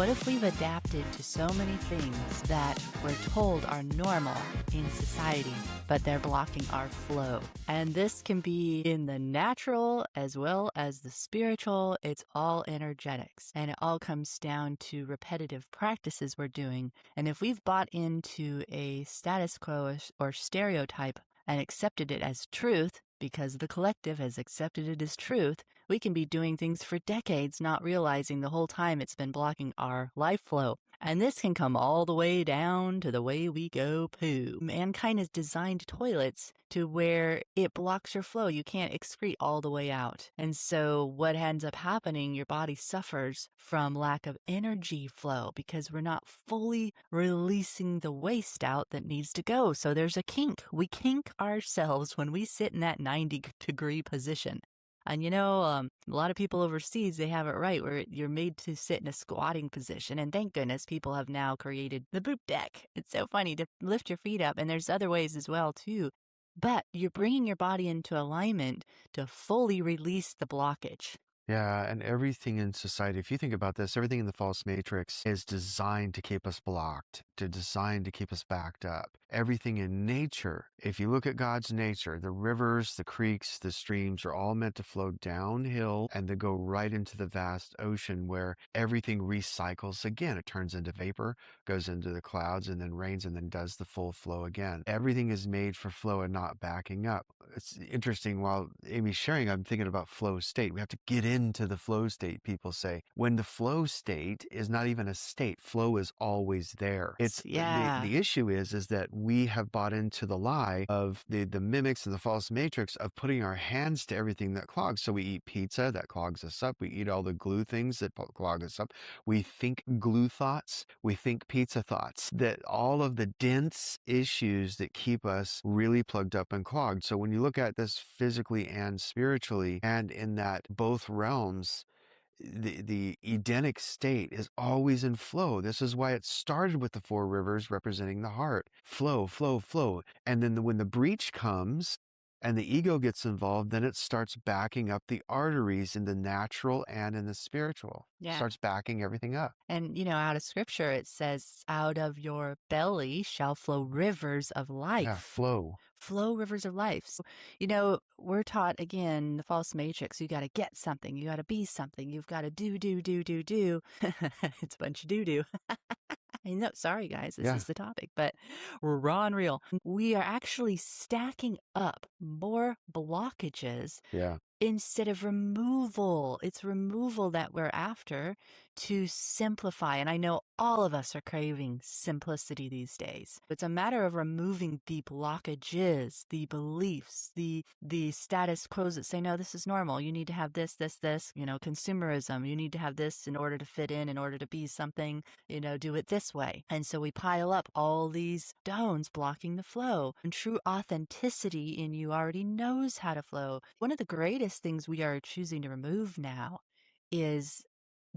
What if we've adapted to so many things that we're told are normal in society, but they're blocking our flow? And this can be in the natural as well as the spiritual. It's all energetics, and it all comes down to repetitive practices we're doing. And if we've bought into a status quo or stereotype and accepted it as truth, because the collective has accepted it as truth, we can be doing things for decades, not realizing the whole time it's been blocking our life flow. And this can come all the way down to the way we go poo. Mankind has designed toilets to where it blocks your flow. You can't excrete all the way out. And so what ends up happening, your body suffers from lack of energy flow because we're not fully releasing the waste out that needs to go. So there's a kink. We kink ourselves when we sit in that 90-degree position. And a lot of people overseas, they have it right where you're made to sit in a squatting position. And thank goodness people have now created the poop deck. It's so funny to lift your feet up. And there's other ways as well, too. But you're bringing your body into alignment to fully release the blockage. Yeah, and everything in society, if you think about this, everything in the false matrix is designed to keep us blocked, designed to keep us backed up. Everything in nature, if you look at God's nature, the rivers, the creeks, the streams are all meant to flow downhill and to go right into the vast ocean where everything recycles again. It turns into vapor, goes into the clouds, and then rains, and then does the full flow again. Everything is made for flow and not backing up. It's interesting, while Amy's sharing, I'm thinking about flow state. We have to get into the flow state, people say. When the flow state is not even a state, flow is always there. It's the issue is that we have bought into the lie of the mimics and the false matrix of putting our hands to everything that clogs. So we eat pizza, that clogs us up. We eat all the glue things that clog us up. We think glue thoughts. We think pizza thoughts. That all of the dense issues that keep us really plugged up and clogged. So when you look at this physically and spiritually, and in that both realms, the Edenic state is always in flow. This is why it started with the four rivers representing the heart. Flow, flow, flow. And then when the breach comes and the ego gets involved, then it starts backing up the arteries in the natural and in the spiritual. Yeah. Starts backing everything up. And, out of scripture, it says, out of your belly shall flow rivers of life. Yeah, flow. Flow rivers of life. So, we're taught, again, the false matrix, you got to get something. You got to be something. You've got to do. It's a bunch of do. I know, sorry guys, this is the topic, but we're raw and real. We are actually stacking up more blockages instead of removal. It's removal that we're after to simplify. And I know all of us are craving simplicity these days. It's a matter of removing the blockages, the beliefs, the status quos that say, no, this is normal. You need to have this, consumerism. You need to have this in order to fit in order to be something, do it this way. And so we pile up all these stones blocking the flow. And true authenticity in you already knows how to flow. One of the greatest things we are choosing to remove now is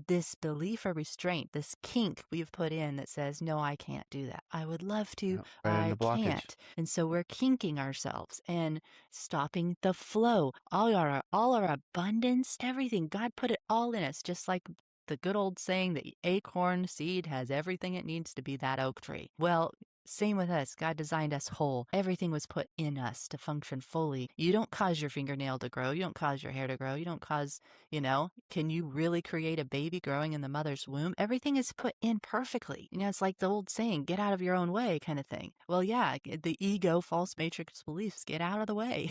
this belief or restraint, this kink we've put in that says, no, I can't do that. I would love to, I can't. And so we're kinking ourselves and stopping the flow. All our abundance, everything, God put it all in us, just like the good old saying, the acorn seed has everything it needs to be that oak tree. Well, same with us. God designed us whole. Everything was put in us to function fully. You don't cause your fingernail to grow. You don't cause your hair to grow. You don't cause, can you really create a baby growing in the mother's womb? Everything is put in perfectly. It's like the old saying, get out of your own way kind of thing. Well, yeah, the ego, false matrix beliefs, get out of the way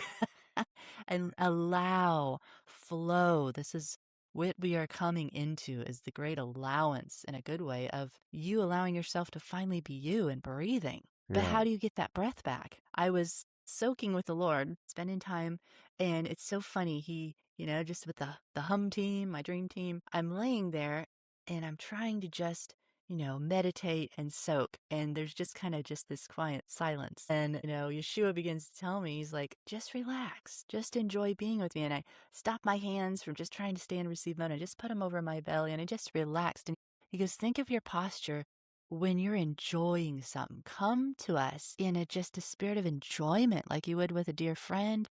and allow flow. This is what we are coming into, is the great allowance, in a good way, of you allowing yourself to finally be you and breathing. But how do you get that breath back? I was soaking with the Lord, spending time, and it's so funny. He, just with the hum team, my dream team, I'm laying there and I'm trying to just, meditate and soak. And there's just kind of just this quiet silence. And, Yeshua begins to tell me, he's like, just relax, just enjoy being with me. And I stopped my hands from just trying to stay in receive mode. I just put them over my belly and I just relaxed. And he goes, think of your posture when you're enjoying something. Come to us in just a spirit of enjoyment, like you would with a dear friend.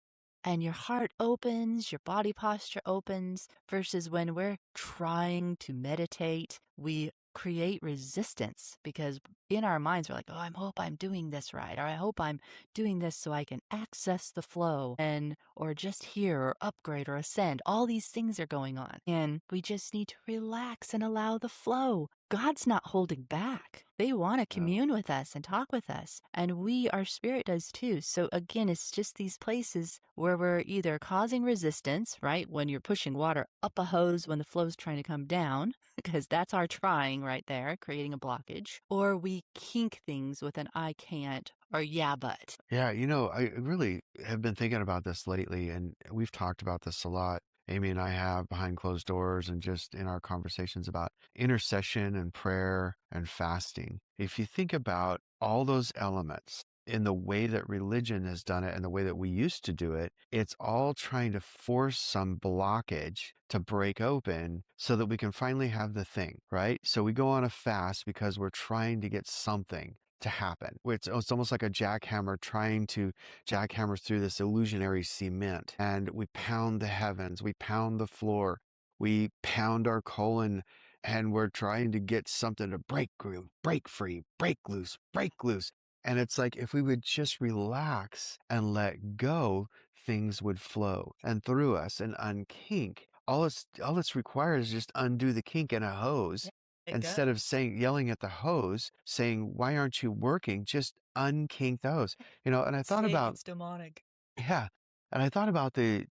And your heart opens, your body posture opens, versus when we're trying to meditate, we create resistance because in our minds we're like, oh, I hope I'm doing this right, or I hope I'm doing this so I can access the flow and or just hear or upgrade or ascend. All these things are going on. And we just need to relax and allow the flow. God's not holding back. They want to No. commune with us and talk with us. And our spirit does too. So again, it's just these places where we're either causing resistance, right? When you're pushing water up a hose when the flow's trying to come down, because that's our trying right there, creating a blockage, or we kink things with an I can't or yeah, but. Yeah, I really have been thinking about this lately, and we've talked about this a lot. Amy and I have behind closed doors and just in our conversations about intercession and prayer and fasting. If you think about all those elements in the way that religion has done it and the way that we used to do it, it's all trying to force some blockage to break open so that we can finally have the thing, right? So we go on a fast because we're trying to get something to happen. It's almost like a jackhammer trying to jackhammer through this illusionary cement. And we pound the heavens, we pound the floor, we pound our colon, and we're trying to get something to break through, break free, break loose, break loose. And it's like if we would just relax and let go, things would flow and through us and unkink. All it's required is just undo the kink in a hose. Yeah, it goes. Instead of yelling at the hose, saying, "Why aren't you working?" Just unkink the hose. And I thought Say about, it's demonic. yeah, and I thought about the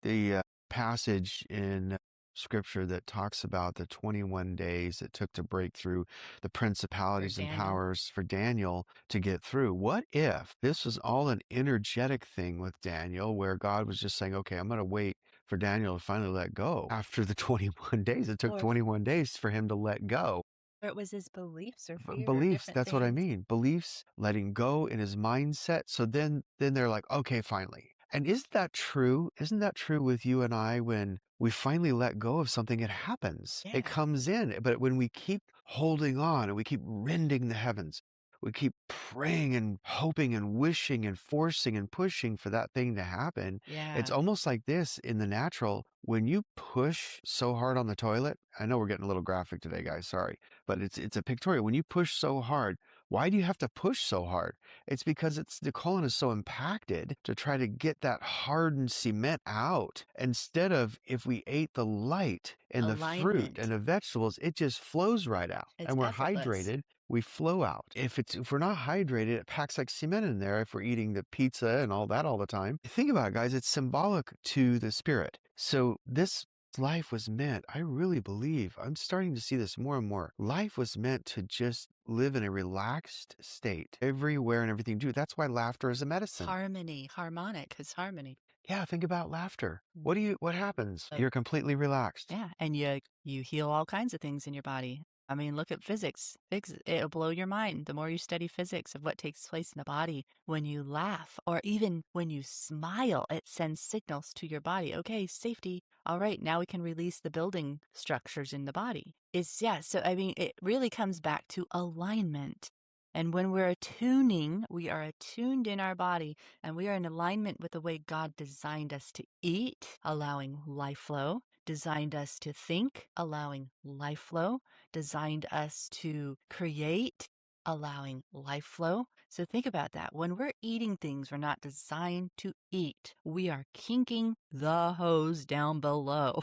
passage in Scripture that talks about the 21 days it took to break through the For principalities and Daniel. powers for Daniel to get through. What if this was all an energetic thing with Daniel, where God was just saying, "Okay, I'm going to wait for Daniel to finally let go." After the 21 days, it took Or 21 days for him to let go. it was his beliefs or fear or Beliefs, different that's what I things. mean. Beliefs, letting go in his mindset. So then they're like, okay, finally. And isn't that true? Isn't that true with you and I when we finally let go of something, it happens. It Yeah. comes in. But when we keep holding on and we keep rending the heavens, we keep praying and hoping and wishing and forcing and pushing for that thing to happen. It's Yeah. almost like this in the natural. When you push so hard on the toilet, I know we're getting a little graphic today, guys. Sorry, but it's a pictorial. When you push so hard, why do you have to push so hard? It's because the colon is so impacted to try to get that hardened cement out. Instead of if we ate the light and the fruit and Alignment. the vegetables, it just flows right out. It's And we're effortless. hydrated, we flow out. If we're not hydrated, it packs like cement in there if we're eating the pizza and all that all the time. Think about it, guys. It's symbolic to the spirit. So this life was meant, I really believe, I'm starting to see this more and more. Life was meant to just live in a relaxed state everywhere and everything you do. That's why laughter is a medicine. Harmony. Harmonic is harmony. Yeah, think about laughter. Mm. What happens? Uh, You're completely relaxed. yeah. And you heal all kinds of things in your body. I mean, look at physics. It'll blow your mind the more you study physics of what takes place in the body when you laugh or even when you smile. It sends signals to your body. Okay, safety. All right, now we can release the building structures in the body. Yeah. So, I mean, it really comes back to alignment. And when we're attuning, we are attuned in our body and we are in alignment with the way God designed us to eat, allowing life flow, designed us to think, allowing life flow, designed us to create, allowing life flow. So think about that. When we're eating things we're not designed to eat, we are kinking the hose down below,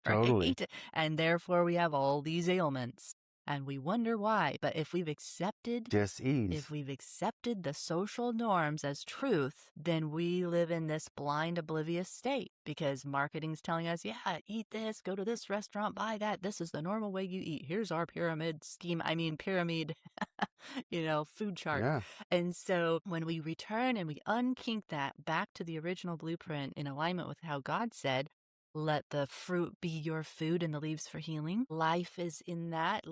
Totally. right? And therefore we have all these ailments and we wonder why. But if Dis-ease. we've accepted the social norms as truth, then we live in this blind, oblivious state because marketing's telling us, yeah, eat this, go to this restaurant, buy that. This is the normal way you eat. Here's our pyramid scheme. I mean, pyramid, food chart. Yeah. And so when we return and we unkink that back to the original blueprint in alignment with how God said, let the fruit be your food and the leaves for healing. Life is in that,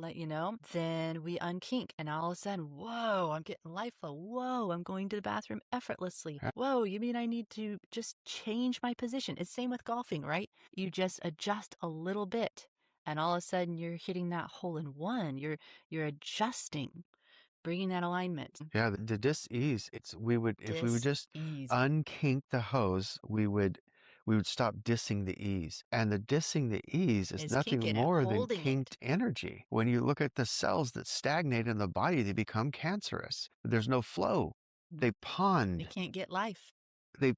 then we unkink. And all of a sudden, whoa, I'm getting life flow. Whoa, I'm going to the bathroom effortlessly. Yeah. Whoa, you mean I need to just change my position? It's same with golfing, right? You just adjust a little bit. And all of a sudden you're hitting that hole in one. You're adjusting, bringing that alignment. Yeah, the dis-ease, if we would just Dis-ease. unkink the hose, we would we would stop dissing the E's. And the dissing the E's is Is nothing kinking it, more than holding it. kinked energy. When you look at the cells that stagnate in the body, they become cancerous. There's no flow. Mm. They They pond. can't get life. They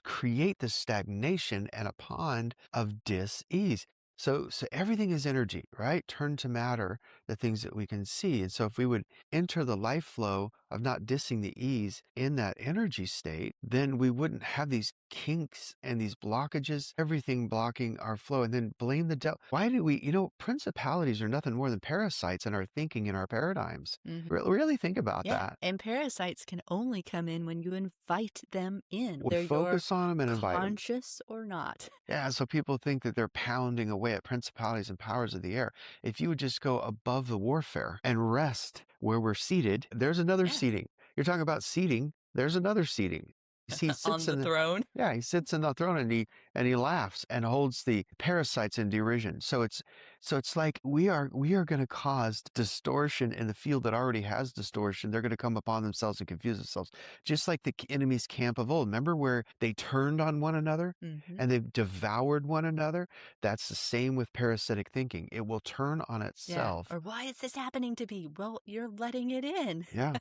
create this stagnation and a pond of dis-ease. So everything is energy, right? Turn to matter, the things that we can see. And so if we would enter the life flow of not dissing the ease in that energy state, then we wouldn't have these kinks and these blockages, everything blocking our flow, and then blame the devil. Why do we, principalities are nothing more than parasites in our thinking, in our paradigms. Mhm. Really think about Yeah, that. and parasites can only come in when you invite them in, We whether you're focus on them and invite them. conscious or not. Yeah, so people think that they're pounding away at principalities and powers of the air. If you would just go above the warfare and rest where we're seated, there's another Yeah, seating. You're talking about seating, there's another seating. He on sits the in the throne. yeah, he sits in the throne and he laughs and holds the parasites in derision. So it's like we are going to cause distortion in the field that already has distortion. They're going to come upon themselves and confuse themselves, just like the enemy's camp of old. Remember where they turned on one another? Mhm. And they've devoured one another. That's the same with parasitic thinking. It will turn on Yeah, itself. or why is this happening to me? Well, you're letting it in. Yeah,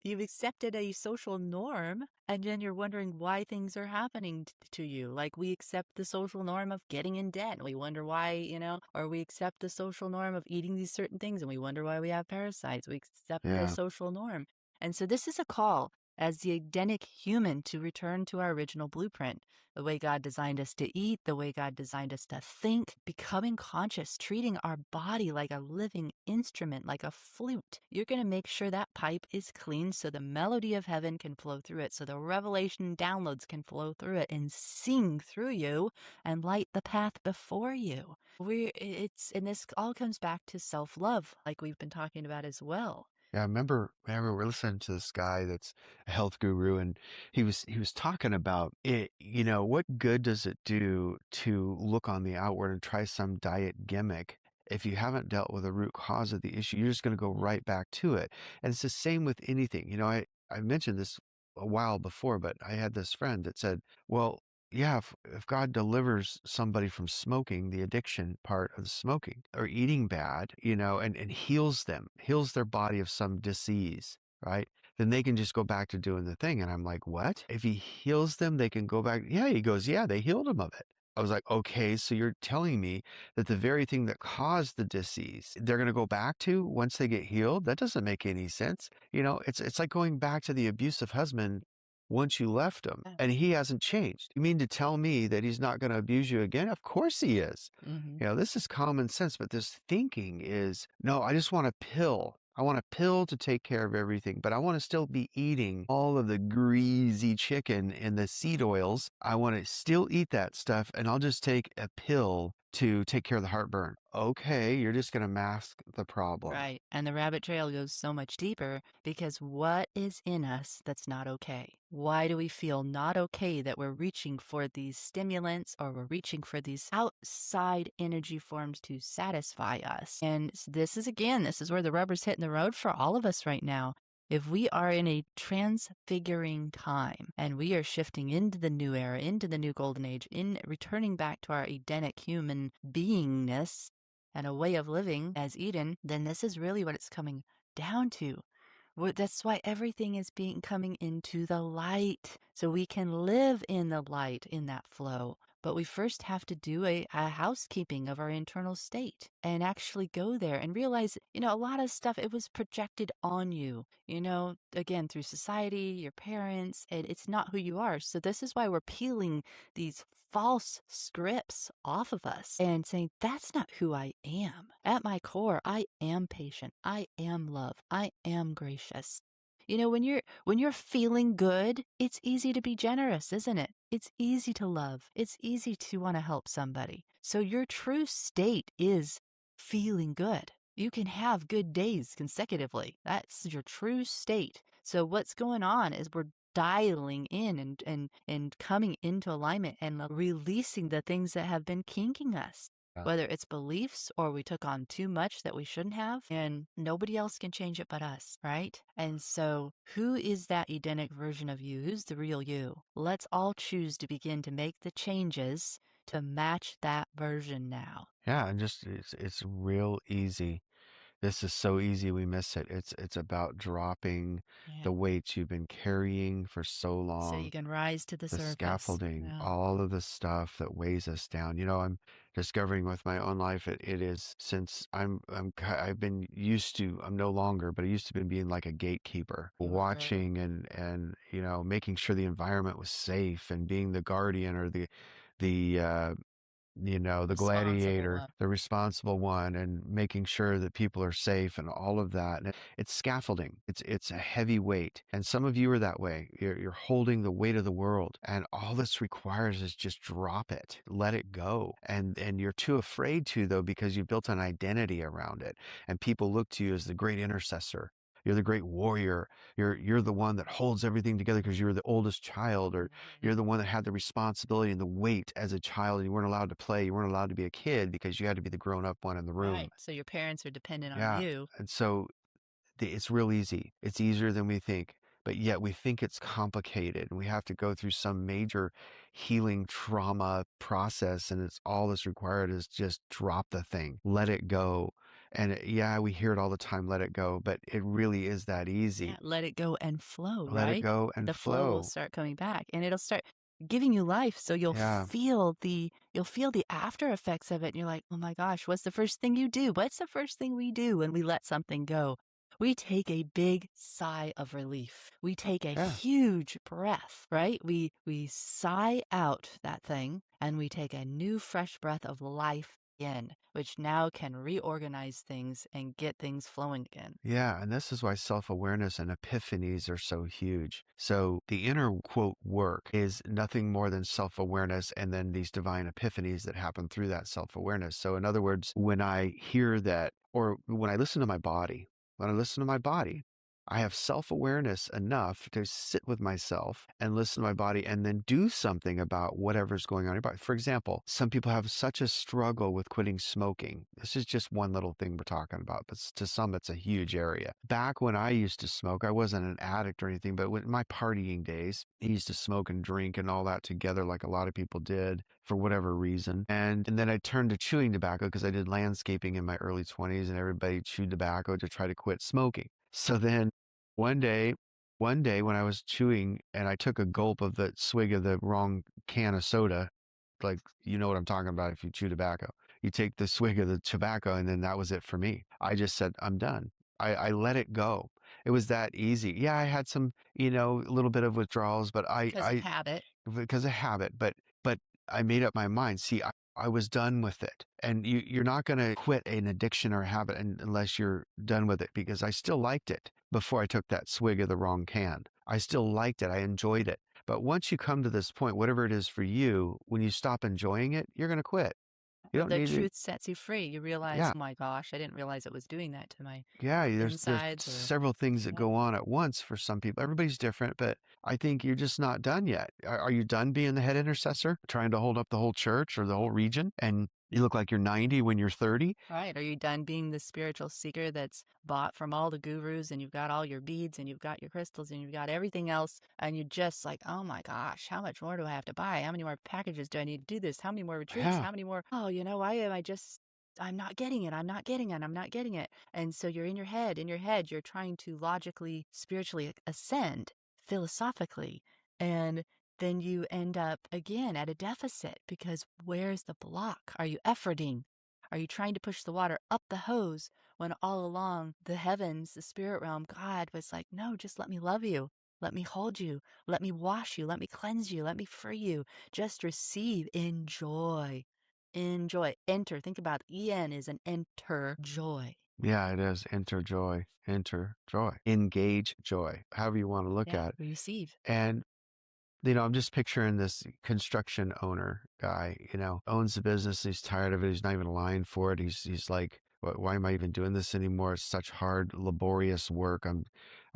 You've accepted a social norm, and then you're wondering why things are happening to you. Like we accept the social norm of getting in debt, and we wonder why, or we accept the social norm of eating these certain things, and we wonder why we have parasites. We accept the yeah. social norm. And so this is a call as the Edenic human to return to our original blueprint, the way God designed us to eat, the way God designed us to think, becoming conscious, treating our body like a living instrument, like a flute. You're going to make sure that pipe is clean so the melody of heaven can flow through it, so the revelation downloads can flow through it and sing through you and light the path before you. And this all comes back to self-love, like we've been talking about as well. Yeah, I remember we're listening to this guy that's a health guru, and he was talking about it, what good does it do to look on the outward and try some diet gimmick if you haven't dealt with the root cause of the issue? You're just going to go right back to it. And it's the same with anything. I mentioned this a while before, but I had this friend that said, well, yeah, if God delivers somebody from smoking, the addiction part of the smoking or eating bad, and heals them, heals their body of some disease, right? Then they can just go back to doing the thing. And I'm like, what? If he heals them, they can go back. Yeah, he goes, yeah, they healed him of it. I was like, okay, so you're telling me that the very thing that caused the disease, they're going to go back to once they get healed? That doesn't make any sense. It's like going back to the abusive husband once you left him Yeah. and he hasn't changed. You mean to tell me that he's not going to abuse you again? Of course he is. Hmm. This is common sense, but this thinking is, no, I just want a pill. I want a pill to take care of everything, but I want to still be eating all of the greasy chicken and the seed oils. I want to still eat that stuff, and I'll just take a pill to take care of the heartburn. Okay, you're just going to mask the problem. Right. And the rabbit trail goes so much deeper because what is in us that's not okay? Why do we feel not okay that we're reaching for these stimulants or we're reaching for these outside energy forms to satisfy us? And this is where the rubber's hitting the road for all of us right now. If we are in a transfiguring time and we are shifting into the new era, into the new golden age, in returning back to our Edenic human beingness, and a way of living as Eden, then this is really what it's coming down to. That's why everything is being coming into the light, so we can live in the light in that flow. But we first have to do a housekeeping of our internal state and actually go there and realize, a lot of stuff, it was projected on you, again, through society, your parents, and it's not who you are. So this is why we're peeling these false scripts off of us and saying, that's not who I am. At my core, I am patient. I am love. I am gracious. When you're feeling good, it's easy to be generous, isn't it? It's easy to love. It's easy to want to help somebody. So your true state is feeling good. You can have good days consecutively. That's your true state. So what's going on is we're dialing in and coming into alignment and releasing the things that have been kinking us. Yeah. whether it's beliefs or we took on too much that we shouldn't have, and nobody else can change it but us, right? And so, who is that Edenic version of you? Who's the real you? Let's all choose to begin to make the changes to match that version now. Yeah, and just it's real easy. This is so easy we miss it. It's about dropping Yeah. the weights you've been carrying for so So you long, can rise to the the surface. scaffolding, Yeah. all of the stuff that weighs us down. You know, I'm discovering with my own life it is since I've been used to, I'm no longer, but I used to be being like a gatekeeper, You were watching and you know, making sure the environment was safe and being the guardian or the you know, the responsible gladiator, one. the responsible one, and making sure that people are safe and all of that. And it's scaffolding. It's a heavy weight. And some of you are that way. You're holding the weight of the world. And all this requires is just drop it, let it go. And you're too afraid to, though, because you've built an identity around it. And people look to you as the great intercessor. You're the great warrior. You're the one that holds everything together because you were the oldest child, or you're the one that had the responsibility and the weight as a child. And you weren't allowed to play. You weren't allowed to be a kid because you had to be the grown up one in the room. Right. So your parents are dependent on Yeah. you. And so it's real easy. It's easier than we think, but yet we think it's complicated. And we have to go through some major healing trauma process. And it's all that's required is just drop the thing, let it go. And yeah, we hear it all the time, let it go, but it really is that Yeah, easy. let it go and flow, Let it right? go and The flow will flow. start coming back and it'll start giving you life. So Yeah. you'll feel the after effects of it. And you're like, oh my gosh, what's the first thing you do? What's the first thing we do when we let something go? We take a big sigh of relief. We take a Yeah. huge breath, right? We sigh out that thing and we take a new fresh breath of life in, which now can reorganize things and get things flowing again. Yeah, and this is why self-awareness and epiphanies are so huge. So the inner quote work is nothing more than self-awareness and then these divine epiphanies that happen through that self-awareness. So in other words, when I hear that, or when I listen to my body, when I listen to my body, I have self-awareness enough to sit with myself and listen to my body and then do something about whatever's going on in your body. For example, some people have such a struggle with quitting smoking. This is just one little thing we're talking about, but to some, it's a huge area. Back when I used to smoke, I wasn't an addict or anything, but in my partying days, I used to smoke and drink and all that together like a lot of people did for whatever reason. And then I turned to chewing tobacco because I did landscaping in my early 20s and everybody chewed tobacco to try to quit smoking. So then one day, when I was chewing and I took a gulp of the swig of the wrong can of soda, like, you know what I'm talking about if you chew tobacco. You take the swig of the tobacco and then that was it for me. I just said, I'm done. I let it go. It was that easy. Yeah, I had some, you know, a little bit of withdrawals, but Because of habit. because of habit, but I made up my mind. See, I was done with it. And you're not going to quit an addiction or a habit unless you're done with it, because I still liked it before I took that swig of the wrong can. I still liked it. I enjoyed it. But once you come to this point, whatever it is for you, when you stop enjoying it, you're going to quit. You don't The need to. truth sets you free. You realize, Yeah. "Oh my gosh, I didn't realize it was doing that to my Yeah, there's insides," or several things that yeah. go on at once for some people. Everybody's different, but I think you're just not done yet. Are you done being the head intercessor, trying to hold up the whole church or the whole region? And you look like you're 90 when you're 30? Right. Are you done being the spiritual seeker that's bought from all the gurus and you've got all your beads and you've got your crystals and you've got everything else and you're just like, oh my gosh, how much more do I have to buy? How many more packages do I need to do this? How many more retreats? Yeah, How many more? Oh, why am I just, I'm not getting it. I'm not getting it. I'm not getting it. And so you're in your head, you're trying to logically, spiritually ascend philosophically. And then you end up again at a deficit because where's the block? Are you efforting? Are you trying to push the water up the hose when all along the heavens, the spirit realm, God was like, no, just let me love you. Let me hold you. Let me wash you. Let me cleanse you. Let me free you. Just receive. Enjoy. Enjoy. Enter. Think about it. En is an enter joy. yeah, it is. Enter joy, engage joy, however you want to look Yeah. at it. Receive. And you know, I'm just picturing this construction owner guy, you know, owns the business. He's tired of it. He's not even aligned for it. He's like, why am I even doing this anymore? It's such hard, laborious work. I'm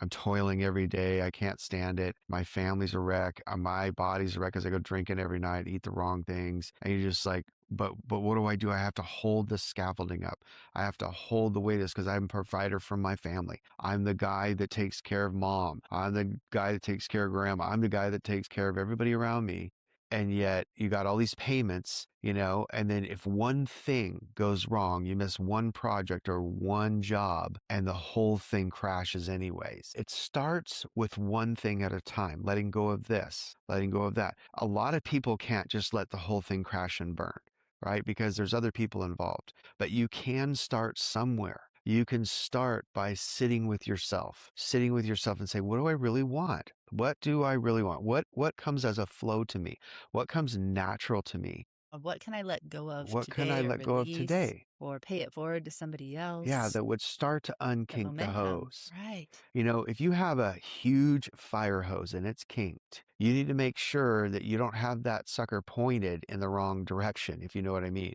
toiling every day. I can't stand it. My family's a wreck. My body's a wreck because I go drinking every night, eat the wrong things. And you're just like, But what do? I have to hold the scaffolding up. I have to hold the weight of this because I'm a provider for my family. I'm the guy that takes care of mom. I'm the guy that takes care of grandma. I'm the guy that takes care of everybody around me. And yet you got all these payments, and then if one thing goes wrong, you miss one project or one job and the whole thing crashes anyways. It starts with one thing at a time, letting go of this, letting go of that. A lot of people can't just let the whole thing crash and burn, right? Because there's other people involved, but you can start somewhere. You can start by sitting with yourself and say, what do I really want? What do I really want? What comes as a flow to me? What comes natural to me? What can I let go of What can I today or let go of release today? or pay it forward to somebody Yeah, else? that would start to That unkink the momentum, hose. right? If you have a huge fire hose and it's kinked, you need to make sure that you don't have that sucker pointed in the wrong direction, if you know what I mean.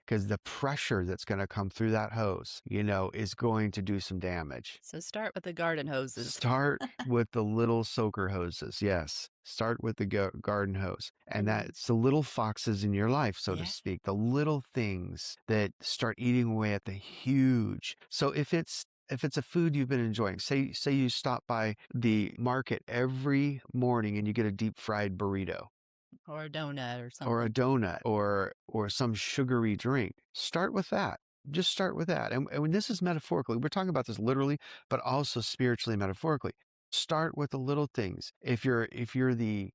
Because the pressure that's going to come through that hose, is going to do some damage. So start with the garden hoses. Start with the little soaker hoses. Yes. Start with the garden hose. And And that's the little foxes in your life, so to yeah, speak, the little things that start eating away at the huge. So if it's a food you've been enjoying, say you stop by the market every morning and you get a deep fried burrito or a donut or or a something. donut or some sugary drink, start with that. Just start with that. And when this is metaphorically, we're talking about this literally, but also spiritually metaphorically. Start with the little things. If you're And the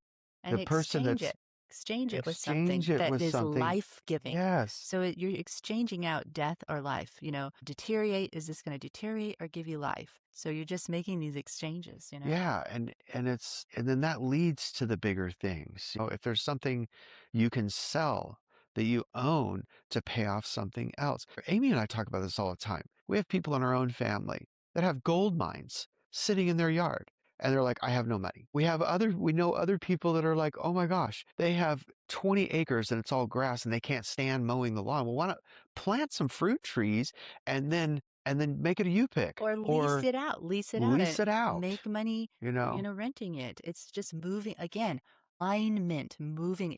person exchange that's it. Exchange it with something exchange it that with is something. life-giving. Yes. So you're exchanging out death or life. Deteriorate, is this going to deteriorate or give you life? So you're just making these exchanges. Yeah, and then that leads to the bigger things. If there's something you can sell that you own to pay off something else. Amy and I talk about this all the time. We have people in our own family that have gold mines sitting in their yard. And they're like, I have no money. We know other people that are like, oh my gosh, they have 20 acres and it's all grass and they can't stand mowing the lawn. Well, why not plant some fruit trees and then make it a U pick Or lease or it out, lease it out and lease it out, make money, you know? renting it. It's just moving again, alignment, moving.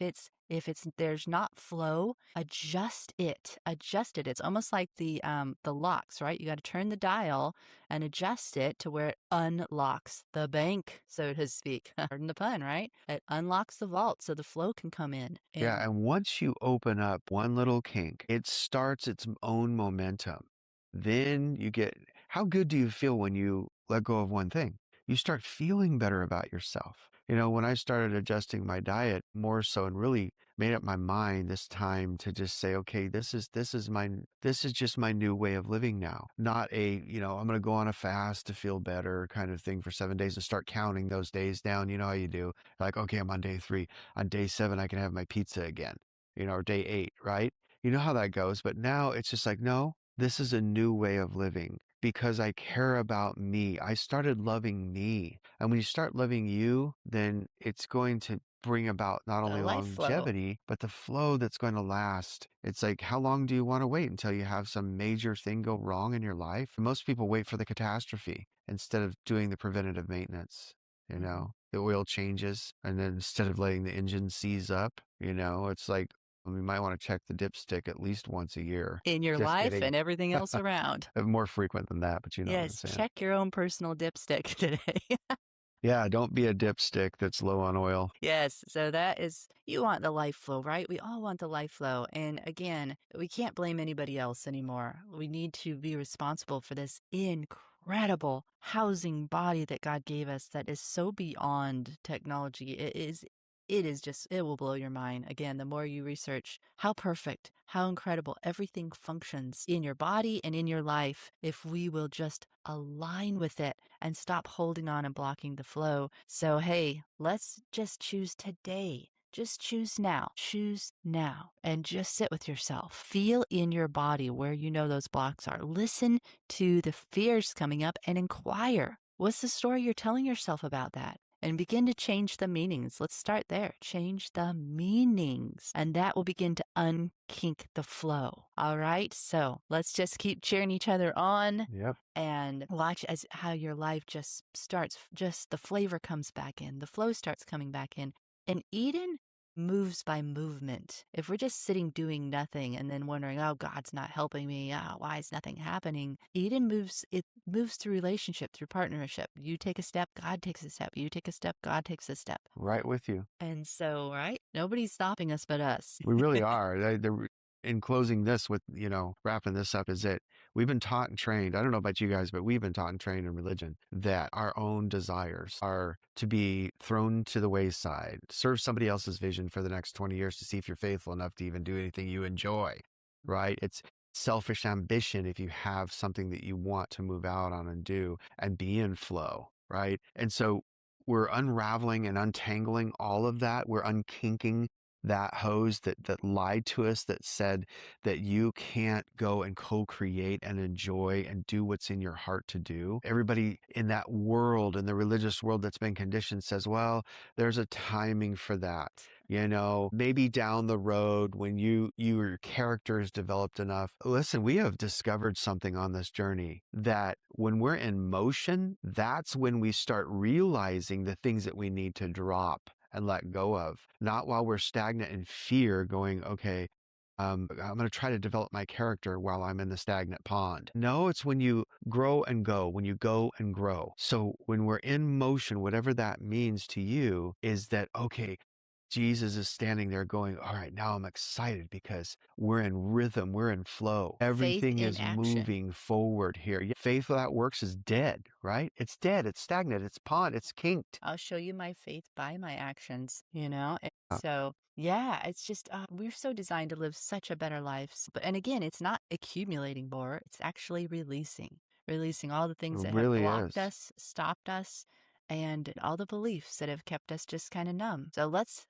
If it's there's not flow, adjust it. Adjust it. It's almost like the locks, right? You got to turn the dial and adjust it to where it unlocks the bank, so to speak. Pardon the pun, right? It unlocks the vault so the flow can come in. Yeah, And and once you open up one little kink, it starts its own momentum. Then how good do you feel when you let go of one thing? You start feeling better about yourself. When I started adjusting my diet more so and really made up my mind this time to just say, okay, this is just my new way of living now. Not I'm going to go on a fast to feel better kind of thing for 7 days and start counting those days down. You know how you do. Like, okay, I'm on day 3. On day 7, I can have my pizza again, or day 8, right? You know how that goes. But now it's just like, no, this is a new way of living because I care about me. I started loving me. And when you start loving you, then it's going to bring about not the only life flow. longevity, but the flow that's going to last. It's like, how long do you want to wait until you have some major thing go wrong in your life? Most people wait for the catastrophe instead of doing the preventative maintenance. Mhm. The oil changes, and then instead of letting the engine seize up, it's like we might want to check the dipstick at least once a year. In your Just life kidding. and everything else around. More frequent than that, but you know what I'm Yes, saying. check your own personal dipstick today. Yeah, don't be a dipstick that's low on oil. Yes, so that is, you want the life flow, right? We all want the life flow. And again, we can't blame anybody else anymore. We need to be responsible for this incredible housing body that God gave us that is so beyond technology. It is just, it will blow your mind. Again, the more you research how perfect, how incredible everything functions in your body and in your life if we will just align with it and stop holding on and blocking the flow. So, hey, let's just choose today. Just choose now. Choose now and just sit with yourself. Feel in your body where you know those blocks are. Listen to the fears coming up and inquire. What's the story you're telling yourself about that? And begin to change the meanings. Let's start there. Change the meanings, and that will begin to unkink the flow. All right. So let's just keep cheering each other on Yep. and watch as how your life just starts, just the flavor comes back in, the flow starts coming back in. And Eden moves by movement. If we're just sitting doing nothing and then wondering, oh, God's not helping me, why is nothing happening? Eden moves, it moves through relationship, through partnership. You take a step, God takes a step. You take a step, God takes a step. Right with you. And so, right? Nobody's stopping us but us. We really are. In closing this with, wrapping this up, is that we've been taught and trained. I don't know about you guys, but we've been taught and trained in religion that our own desires are to be thrown to the wayside, serve somebody else's vision for the next 20 years to see if you're faithful enough to even do anything you enjoy, right? It's selfish ambition if you have something that you want to move out on and do and be in flow, right? And so we're unraveling and untangling all of that. We're unkinking that hose that lied to us, that said that you can't go and co-create and enjoy and do what's in your heart to do. Everybody in that world, in the religious world that's been conditioned, says, well, there's a timing for that. Maybe down the road when your character is developed enough. Listen, we have discovered something on this journey, that when we're in motion, that's when we start realizing the things that we need to drop and let go of, not while we're stagnant in fear going, okay, I'm going to try to develop my character while I'm in the stagnant pond. No, it's when you grow and go, when you go and grow. So when we're in motion, whatever that means to you is that, okay, Jesus is standing there going, all right, now I'm excited because we're in rhythm, we're in flow. Faith Everything in is action. moving forward here. Faith without works is dead, right? It's dead, it's stagnant, it's pond, it's kinked. I'll show you my faith by my actions, you know? And so, yeah, it's just, we're so designed to live such a better life. But, and again, it's not accumulating more, it's actually releasing all the It things that have really blocked is. us, stopped us, and all the beliefs that have kept us just kind of numb. So let's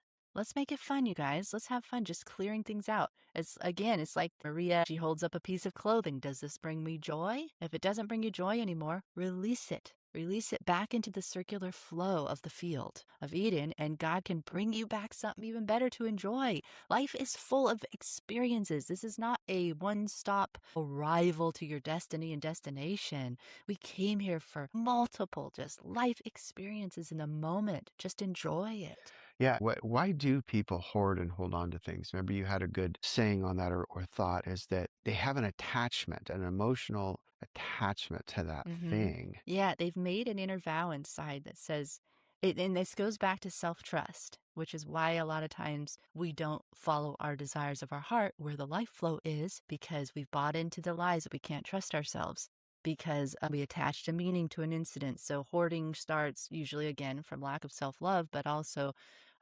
make it fun, you guys. Let's have fun just clearing things out. It's again, it's like Maria, she holds up a piece of clothing. Does this bring me joy? If it doesn't bring you joy anymore, release it. Release it back into the circular flow of the field of Eden, and God can bring you back something even better to enjoy. Life is full of experiences. This is not a one stop arrival to your destiny and destination. We came here for multiple just life experiences in the moment. Just enjoy it. Yeah. Why do people hoard and hold on to things? Remember, you had a good saying on that, or thought, is that they have an attachment, an emotional attachment to that Mm-hmm. thing. Yeah, they've made an inner vow inside that says, and this goes back to self trust, which is why a lot of times we don't follow our desires of our heart where the life flow is, because we've bought into the lies that we can't trust ourselves, because we attached a meaning to an incident. So hoarding starts usually again from lack of self love, but also,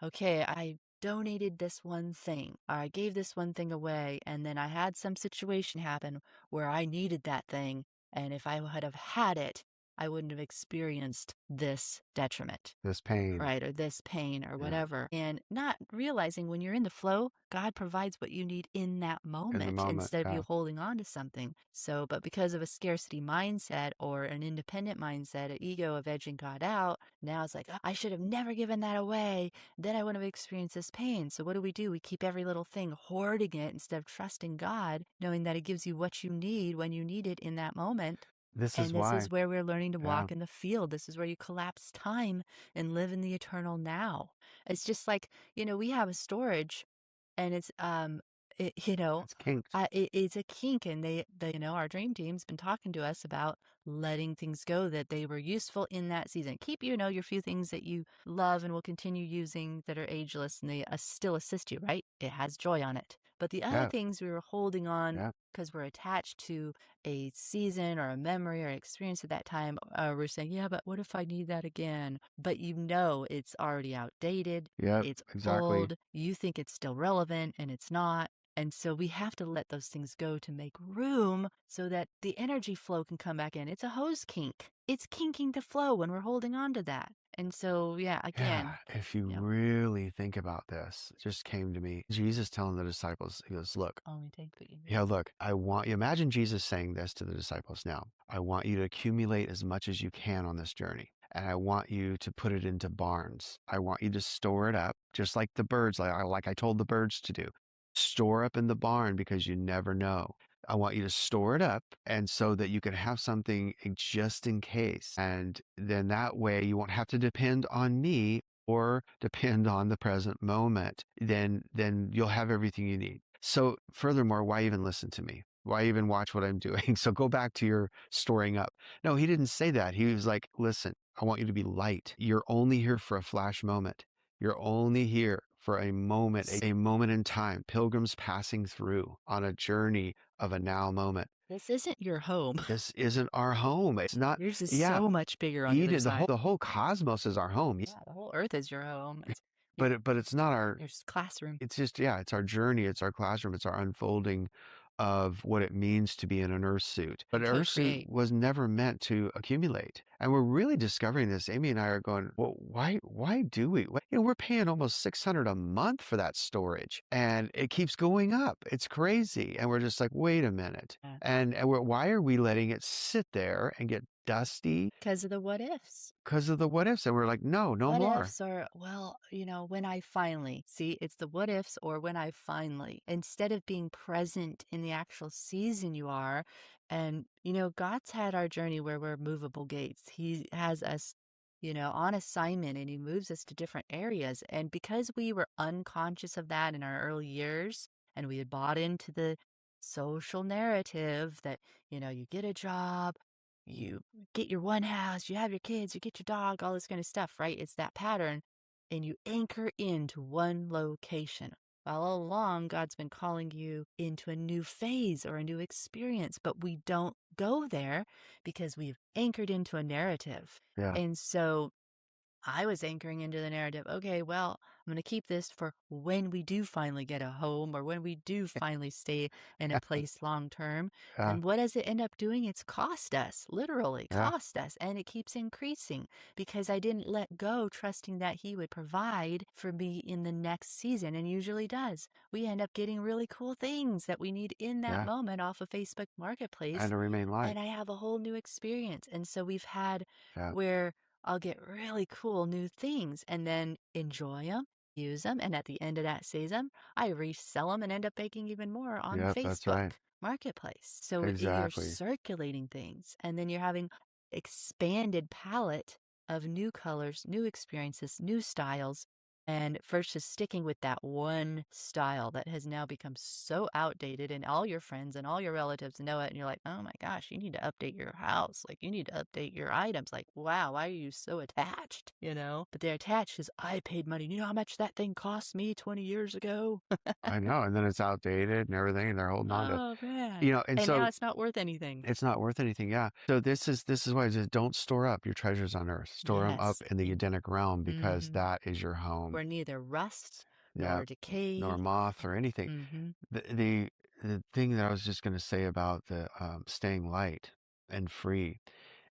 okay, I donated this one thing, or I gave this one thing away, and then I had some situation happen where I needed that thing, and if I had have had it, I wouldn't have experienced this detriment, This pain. right? Or this pain or Yeah. whatever. And not realizing when you're in the flow, God provides what you need in that In the moment moment. instead of Yeah. you holding on to something. So, but because of a scarcity mindset or an independent mindset, an ego of edging God out, now it's like, "Oh, I should have never given that away. Then I wouldn't have experienced this pain." So, what do? We keep every little thing, hoarding it instead of trusting God, knowing that it gives you what you need when you need it in that moment. This is And this why. is where we're learning to Yeah. walk in the field. This is where you collapse time and live in the eternal now. It's just like, we have a storage and it's, it, It's kinked. it's a kink. And our dream team's been talking to us about letting things go that they were useful in that season. Keep, your few things that you love and will continue using that are ageless and they still assist you, right? It has joy on it. But the other Yeah. things we were holding on Yeah. because we're attached to a season or a memory or experience at that time, we're saying, yeah, but what if I need that again? But it's already outdated, Yep. it's Exactly. old, you think it's still relevant, and it's not. And so we have to let those things go to make room so that the energy flow can come back in. It's a hose kink. It's kinking the flow when we're holding on to that. And so, yeah, Yeah, again, if you yeah, really think about this, it just came to me. Jesus telling the disciples, he goes, look, only take what you need. yeah, look, I want you, imagine Jesus saying this to the disciples now. I want you to accumulate as much as you can on this journey. And I want you to put it into barns. I want you to store it up, just like the birds, like I told the birds to do. Store up in the barn because you never know. I want you to store it up and so that you can have something just in case. And then that way you won't have to depend on me or depend on the present moment, then you'll have everything you need. So furthermore, why even listen to me? Why even watch what I'm doing? So go back to your storing up. No, he didn't say that. He was like, listen, I want you to be light. You're only here for a flash moment. You're only here for a moment, a moment in time, pilgrims passing through on a journey of a now moment. This isn't your home. This isn't our home. It's not, Yours is yeah, so much bigger on the other Eden, side. the whole cosmos is our home. Yeah, the whole earth is your home. It's But it's not our, your classroom. it's just, yeah, it's our journey. It's our classroom. It's our unfolding of what it means to be in an earth suit. But And an earth suit co-create. was never meant to accumulate. And we're really discovering this. Amy and I are going, well, why do we? We're paying almost 600 a month for that storage and it keeps going up. It's crazy. And we're just like, wait a minute. Yeah. And why are we letting it sit there and get dusty? Because of the what ifs. Because of the what ifs. And we're like, no What more. ifs are, well, when I finally see, it's the what ifs or when I finally, instead of being present in the actual season you are. And, God's had our journey where we're movable gates. He has us, on assignment and he moves us to different areas. And because we were unconscious of that in our early years and we had bought into the social narrative that, you get a job, you get your one house, you have your kids, you get your dog, all this kind of stuff, right? It's that pattern. And you anchor into one location. Well, all along, God's been calling you into a new phase or a new experience, but we don't go there because we've anchored into a narrative. Yeah. And so I was anchoring into the narrative. Okay, well, I'm going to keep this for when we do finally get a home or when we do finally stay in a place long term. Yeah. And what does it end up doing? It's cost us, literally Yeah. cost us. And it keeps increasing because I didn't let go, trusting that He would provide for me in the next season. And usually does. We end up getting really cool things that we need in that Yeah. moment off of Facebook And Marketplace. to remain light. And I have a whole new experience. And so we've had Yeah. where I'll get really cool new things and then enjoy them, use them, and at the end of that season, I resell them and end up making even more on Yep. That's right. Facebook Marketplace. So you're Exactly. circulating things, and then you're having expanded palette of new colors, new experiences, new styles, and versus sticking with that one style that has now become so outdated, and all your friends and all your relatives know it, and you're like, oh my gosh, you need to update your house. Like, you need to update your items. Like, wow, why are you so attached? But they're attached because I paid money. You know how much that thing cost me 20 years ago? I know. And then it's outdated and everything, and they're holding on to, Oh, man. and And now so it's not worth anything. it's not worth anything. Yeah. So this is why I just don't store up your treasures on earth. Store them up Yes. in the Edenic realm because Mm-hmm. that is your home. Where neither rust Yeah. nor Nor decay. moth or anything. Mm-hmm. The thing that I was just going to say about the staying light and free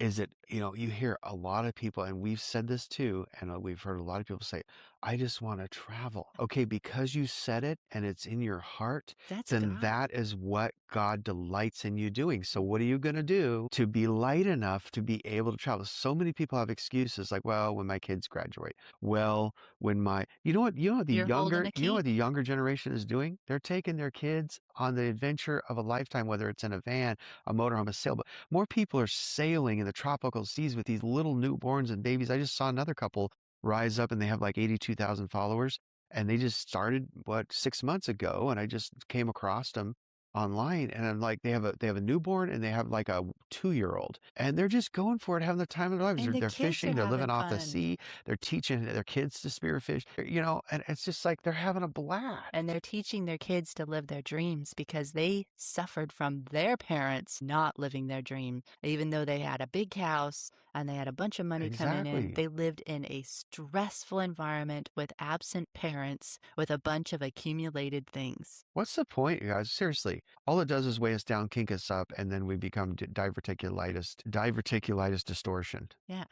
is that, you hear a lot of people, and we've said this too, and we've heard a lot of people say, I just want to travel. Okay, because you said it and it's in your heart, That's then God. that is what God delights in you doing. So what are you going to do to be light enough to be able to travel? So many people have excuses like, well, when my kids graduate, well, when my, You're holding a you know key. what the younger generation is doing? They're taking their kids on the adventure of a lifetime, whether it's in a van, a motorhome, a sailboat. More people are sailing in the tropical seas with these little newborns and babies. I just saw another couple rise up and they have like 82,000 followers. And they just started 6 months ago. And I just came across them online and I'm like, they have a newborn and they have like a 2-year-old and they're just going for it, having the time of their lives. And the They're kids are fishing, they're living having off the fun. sea, they're teaching their kids to spearfish, and it's just like they're having a And blast. they're teaching their kids to live their dreams because they suffered from their parents not living their dream. Even though they had a big house and they had a bunch of money coming in, Exactly. they lived in a stressful environment with absent parents with a bunch of accumulated things. What's the point, you guys? Seriously, all it does is weigh us down, kink us up, and then we become diverticulitis distortion. Yeah.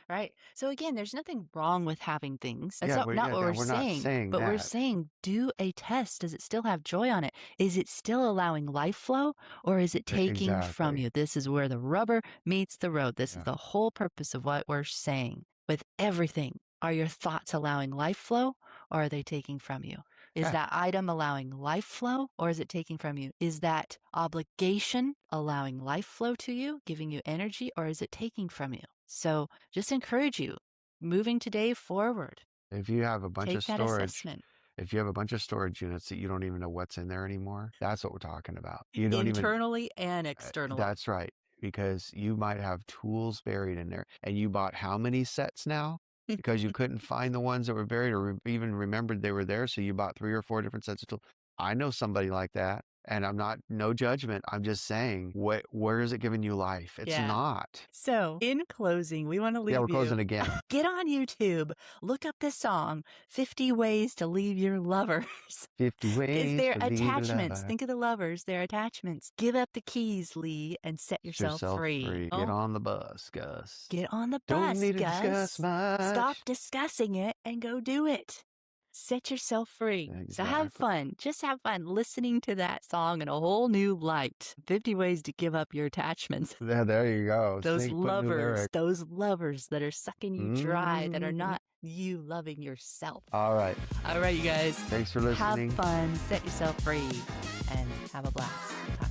Right. So again, there's nothing wrong with having things. That's Yeah, not what we're we're not saying. saying But we're that. saying do a test. Does it still have joy on it? Is it still allowing life flow or is it taking from Exactly. you? This is where the rubber meets the road. This is Yeah. the whole purpose of what we're saying. With everything, are your thoughts allowing life flow or are they taking from you? Is Yeah. that item allowing life flow or is it taking from you? Is that obligation allowing life flow to you, giving you energy, or is it taking from you? So just encourage you. moving today forward. If you have a bunch Take of that storage, assessment if you have a bunch of storage units that you don't even know what's in there anymore, that's what we're talking about. You don't even, internally and externally. that's right, because you might have tools buried in there. And you bought how many sets now? Because you couldn't find the ones that were buried or even remembered they were there. So you bought 3 or 4 different sets of tools. I know somebody like that. And I'm not, no judgment. I'm just saying, where is it giving you life? It's Yeah. not. So, in closing, we want to Yeah, we're leave closing you. again. Get on YouTube, look up this song, 50 Ways to Leave Your Lovers. 50 Because ways they're to leave a attachments. lover. Think of the lovers, they're attachments. Give up the keys, Lee, and set Set yourself yourself free. free. Get Oh, on the bus, Gus. get on the Don't bus, need to discuss Gus. Stop much. discussing it and go do it. Set yourself free. So have Exactly. fun. Just have fun listening to that song in a whole new light. 50 ways to give up your attachments. Yeah, there you go. Those Put new lovers, lyric. those lovers that are sucking you dry, that are Mm. not you loving yourself. All right. All right, you guys. Thanks for Have listening. fun, set yourself free, and have a blast. Talk